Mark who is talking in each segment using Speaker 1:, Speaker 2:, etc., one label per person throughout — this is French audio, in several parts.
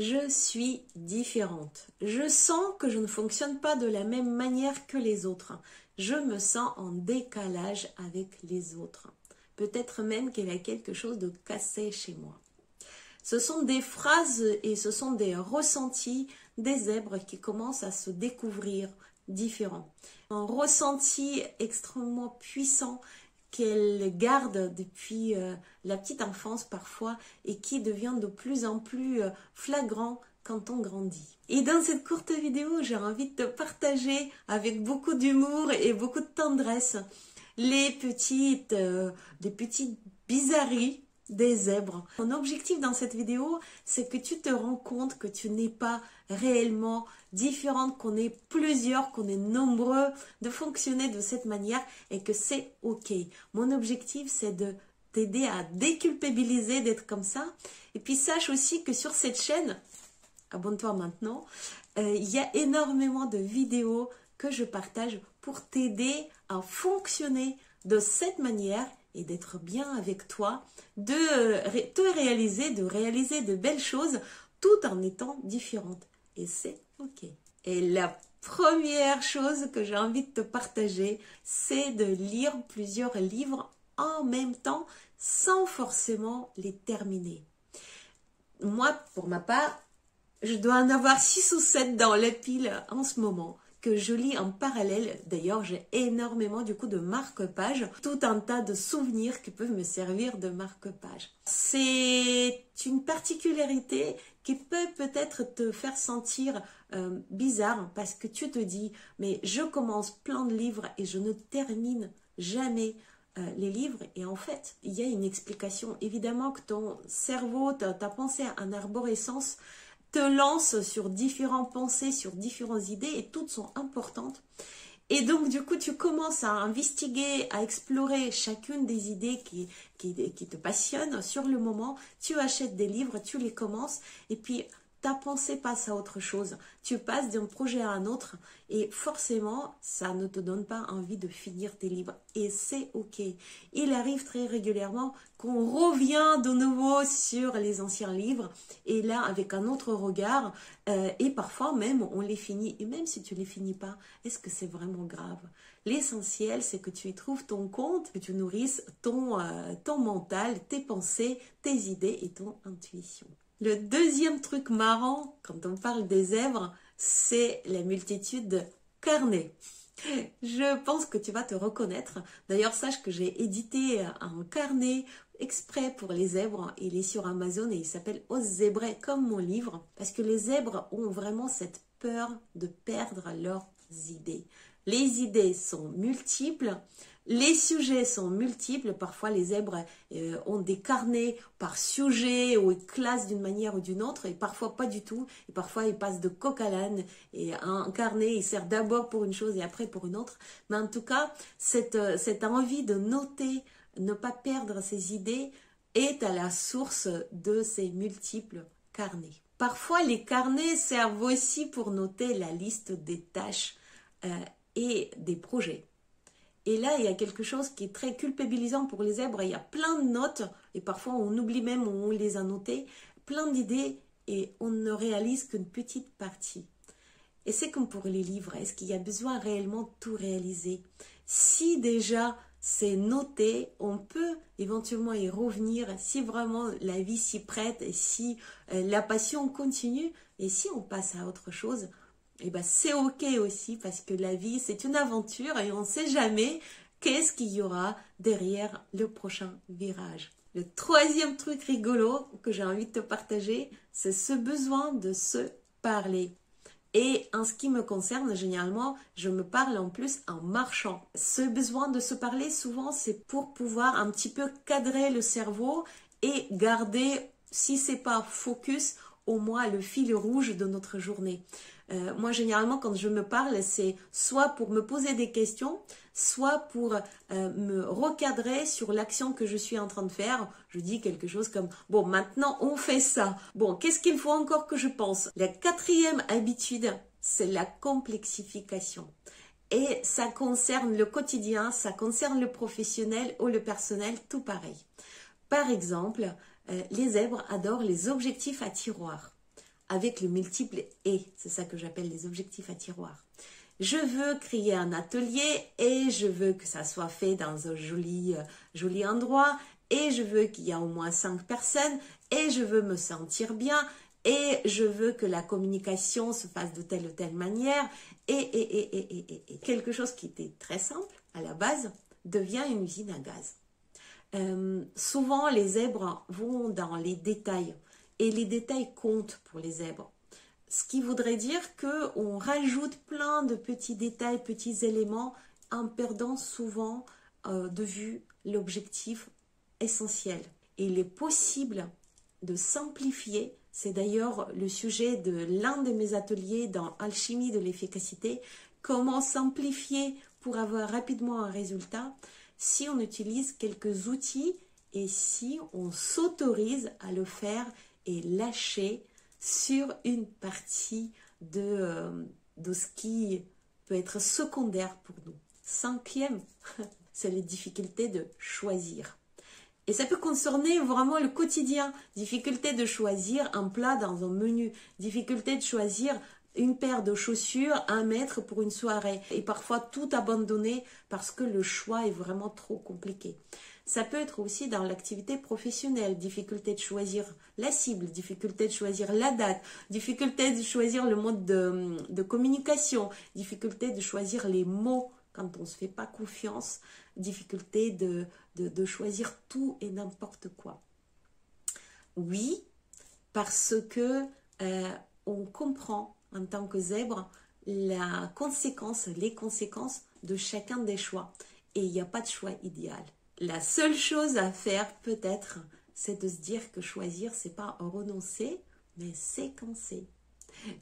Speaker 1: Je suis différente. Je sens que je ne fonctionne pas de la même manière que les autres. Je me sens en décalage avec les autres. Peut-être même qu'il y a quelque chose de cassé chez moi. Ce sont des phrases et ce sont des ressentis des zèbres qui commencent à se découvrir différents. Un ressenti extrêmement puissant qu'elle garde depuis la petite enfance parfois et qui devient de plus en plus flagrant quand on grandit. Et dans cette courte vidéo, j'ai envie de te partager avec beaucoup d'humour et beaucoup de tendresse les petites bizarreries des zèbres. Mon objectif dans cette vidéo, c'est que tu te rends compte que tu n'es pas réellement différente, qu'on est plusieurs, qu'on est nombreux de fonctionner de cette manière et que c'est ok. Mon objectif, c'est de t'aider à déculpabiliser d'être comme ça. Et puis sache aussi que sur cette chaîne, abonne-toi maintenant, il y a énormément de vidéos que je partage pour t'aider à fonctionner de cette manière et d'être bien avec toi, de réaliser de belles choses tout en étant différente. Et c'est ok. Et la première chose que j'ai envie de te partager, c'est de lire plusieurs livres en même temps sans forcément les terminer. Moi, pour ma part, je dois en avoir 6 ou 7 dans la pile en ce moment que je lis en parallèle. D'ailleurs, j'ai énormément du coup de marque-pages, tout un tas de souvenirs qui peuvent me servir de marque-pages. C'est une particularité qui peut peut-être te faire sentir bizarre parce que tu te dis, mais je commence plein de livres et je ne termine jamais les livres. Et en fait, il y a une explication. Évidemment que ton cerveau, ta pensée en arborescence, te lance sur différentes pensées, sur différentes idées et toutes sont importantes. Et donc du coup tu commences à investiguer, à explorer chacune des idées qui te passionnent sur le moment. Tu achètes des livres, tu les commences et puis ta pensée passe à autre chose. Tu passes d'un projet à un autre et forcément, ça ne te donne pas envie de finir tes livres. Et c'est ok. Il arrive très régulièrement qu'on revient de nouveau sur les anciens livres et là, avec un autre regard et parfois même, on les finit. Et même si tu ne les finis pas, est-ce que c'est vraiment grave? L'essentiel, c'est que tu y trouves ton compte, que tu nourrisses ton mental, tes pensées, tes idées et ton intuition. Le deuxième truc marrant, quand on parle des zèbres, c'est la multitude de carnets. Je pense que tu vas te reconnaître. D'ailleurs, sache que j'ai édité un carnet exprès pour les zèbres. Il est sur Amazon et il s'appelle Ose zébrer comme mon livre. Parce que les zèbres ont vraiment cette peur de perdre leurs idées. Les idées sont multiples. Les sujets sont multiples. Parfois, les zèbres ont des carnets par sujet ou ils classent d'une manière ou d'une autre et parfois pas du tout. Et parfois, ils passent de coq à l'âne et un carnet, il sert d'abord pour une chose et après pour une autre. Mais en tout cas, cette envie de noter, ne pas perdre ses idées est à la source de ces multiples carnets. Parfois, les carnets servent aussi pour noter la liste des tâches et des projets. Et là, il y a quelque chose qui est très culpabilisant pour les zèbres. Il y a plein de notes, et parfois on oublie même où on les a notées, plein d'idées, et on ne réalise qu'une petite partie. Et c'est comme pour les livres. Est-ce qu'il y a besoin réellement de tout réaliser? Si déjà c'est noté, on peut éventuellement y revenir si vraiment la vie s'y prête, et si la passion continue, et si on passe à autre chose, et ben c'est ok aussi parce que la vie c'est une aventure et on ne sait jamais qu'est-ce qu'il y aura derrière le prochain virage. Le troisième truc rigolo que j'ai envie de te partager, c'est ce besoin de se parler. Et en ce qui me concerne, généralement, je me parle en plus en marchant. Ce besoin de se parler, souvent, c'est pour pouvoir un petit peu cadrer le cerveau et garder, si c'est pas focus, au moins le fil rouge de notre journée. Moi, généralement, quand je me parle, c'est soit pour me poser des questions, soit pour me recadrer sur l'action que je suis en train de faire. Je dis quelque chose comme « Bon, maintenant, on fait ça. Bon, qu'est-ce qu'il faut encore que je pense ?» La quatrième habitude, c'est la complexification. Et ça concerne le quotidien, ça concerne le professionnel ou le personnel, tout pareil. Par exemple, les zèbres adorent les objectifs à tiroir. avec le multiple et. C'est ça que j'appelle les objectifs à tiroir. Je veux créer un atelier et je veux que ça soit fait dans un joli endroit et je veux qu'il y ait au moins 5 personnes et je veux me sentir bien et je veux que la communication se fasse de telle ou telle manière et. Quelque chose qui était très simple à la base devient une usine à gaz. Souvent, les zèbres vont dans les détails et les détails comptent pour les zèbres. Ce qui voudrait dire qu'on rajoute plein de petits détails, petits éléments en perdant souvent de vue l'objectif essentiel. Et il est possible de simplifier, c'est d'ailleurs le sujet de l'un de mes ateliers dans Alchimie de l'efficacité, comment simplifier pour avoir rapidement un résultat si on utilise quelques outils et si on s'autorise à le faire et lâcher sur une partie de ce qui peut être secondaire pour nous. 5e, c'est les difficultés de choisir. Et ça peut concerner vraiment le quotidien. Difficulté de choisir un plat dans un menu. Difficulté de choisir une paire de chaussures à mettre pour une soirée. Et parfois tout abandonner parce que le choix est vraiment trop compliqué. Ça peut être aussi dans l'activité professionnelle, difficulté de choisir la cible, difficulté de choisir la date, difficulté de choisir le mode de communication, difficulté de choisir les mots quand on ne se fait pas confiance, difficulté de choisir tout et n'importe quoi. Oui, parce que on comprend en tant que zèbre les conséquences de chacun des choix. Et il n'y a pas de choix idéal. La seule chose à faire, peut-être, c'est de se dire que choisir, c'est pas renoncer, mais séquencer.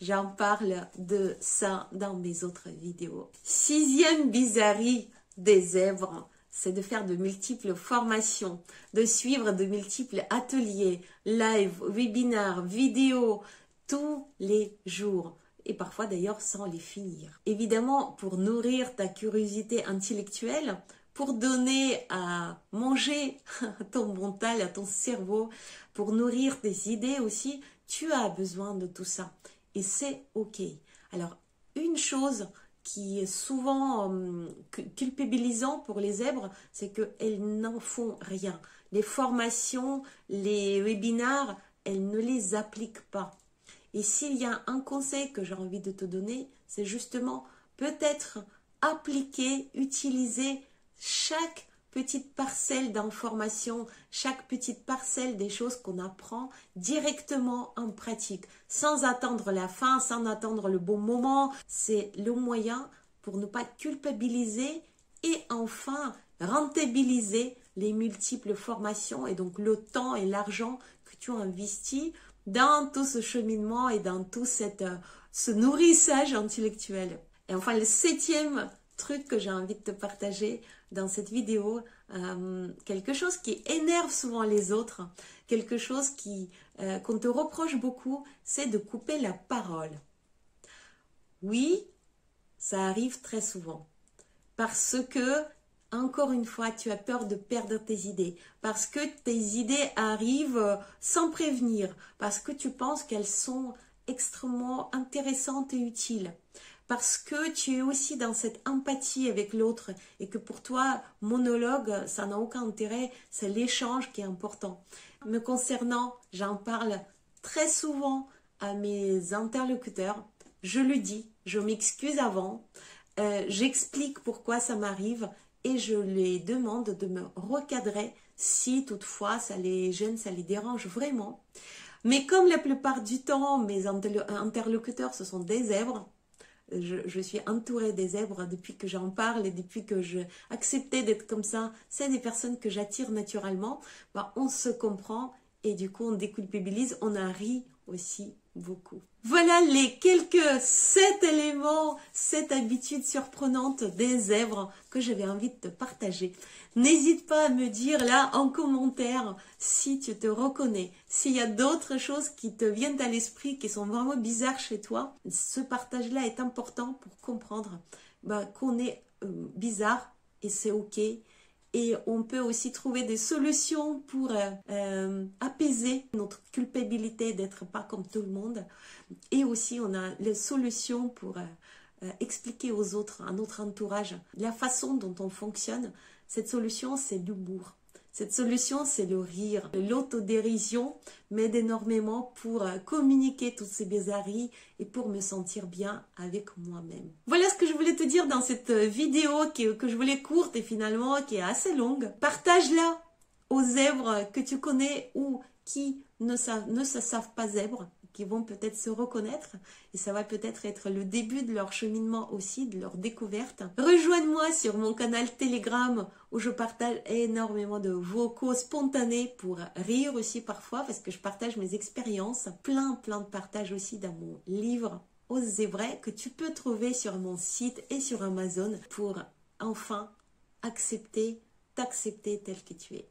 Speaker 1: J'en parle de ça dans mes autres vidéos. 6e bizarrerie des zèbres, c'est de faire de multiples formations, de suivre de multiples ateliers, live, webinaires, vidéos, tous les jours. Et parfois d'ailleurs sans les finir. Évidemment, pour nourrir ta curiosité intellectuelle, pour donner à manger à ton mental, à ton cerveau, pour nourrir tes idées aussi, tu as besoin de tout ça. Et c'est OK. Alors, une chose qui est souvent culpabilisant pour les zèbres, c'est qu'elles n'en font rien. Les formations, les webinaires, elles ne les appliquent pas. Et s'il y a un conseil que j'ai envie de te donner, c'est justement peut-être appliquer, utiliser chaque petite parcelle d'information, chaque petite parcelle des choses qu'on apprend directement en pratique, sans attendre la fin, sans attendre le bon moment. C'est le moyen pour ne pas culpabiliser et enfin rentabiliser les multiples formations et donc le temps et l'argent que tu as investi dans tout ce cheminement et dans tout ce nourrissage intellectuel. Et enfin, le 7e truc que j'ai envie de te partager dans cette vidéo, quelque chose qui énerve souvent les autres, quelque chose qu'on te reproche beaucoup, c'est de couper la parole. Oui, ça arrive très souvent parce que, encore une fois, tu as peur de perdre tes idées, parce que tes idées arrivent sans prévenir, parce que tu penses qu'elles sont extrêmement intéressantes et utiles. Parce que tu es aussi dans cette empathie avec l'autre et que pour toi, monologue, ça n'a aucun intérêt, c'est l'échange qui est important. Me concernant, j'en parle très souvent à mes interlocuteurs, je le dis, je m'excuse avant, j'explique pourquoi ça m'arrive et je les demande de me recadrer si toutefois ça les gêne, ça les dérange vraiment. Mais comme la plupart du temps, mes interlocuteurs, ce sont des zèbres, je suis entourée des zèbres depuis que j'en parle et depuis que j'ai accepté d'être comme ça. C'est des personnes que j'attire naturellement. On se comprend et du coup on déculpabilise, on en rit aussi beaucoup. Voilà les quelques 7 éléments, 7 habitudes surprenantes des zèbres que j'avais envie de te partager. N'hésite pas à me dire là en commentaire si tu te reconnais, s'il y a d'autres choses qui te viennent à l'esprit, qui sont vraiment bizarres chez toi. Ce partage-là est important pour comprendre qu'on est bizarre et c'est OK. Et on peut aussi trouver des solutions pour apaiser notre culpabilité d'être pas comme tout le monde. Et aussi, on a les solutions pour expliquer aux autres, à notre entourage, la façon dont on fonctionne. Cette solution, c'est l'humour. Cette solution, c'est le rire. L'autodérision m'aide énormément pour communiquer toutes ces bizarreries et pour me sentir bien avec moi-même. Voilà ce que je voulais te dire dans cette vidéo que je voulais courte et finalement qui est assez longue. Partage-la aux zèbres que tu connais ou qui ne se savent pas zèbres, qui vont peut-être se reconnaître et ça va peut-être être le début de leur cheminement aussi, de leur découverte. Rejoins-moi sur mon canal Telegram où je partage énormément de vocaux spontanés pour rire aussi parfois parce que je partage mes expériences. Plein de partages aussi dans mon livre Osez vrai que tu peux trouver sur mon site et sur Amazon pour enfin t'accepter tel que tu es.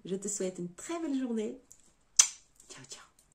Speaker 1: Je te souhaite une très belle journée. Ciao, ciao.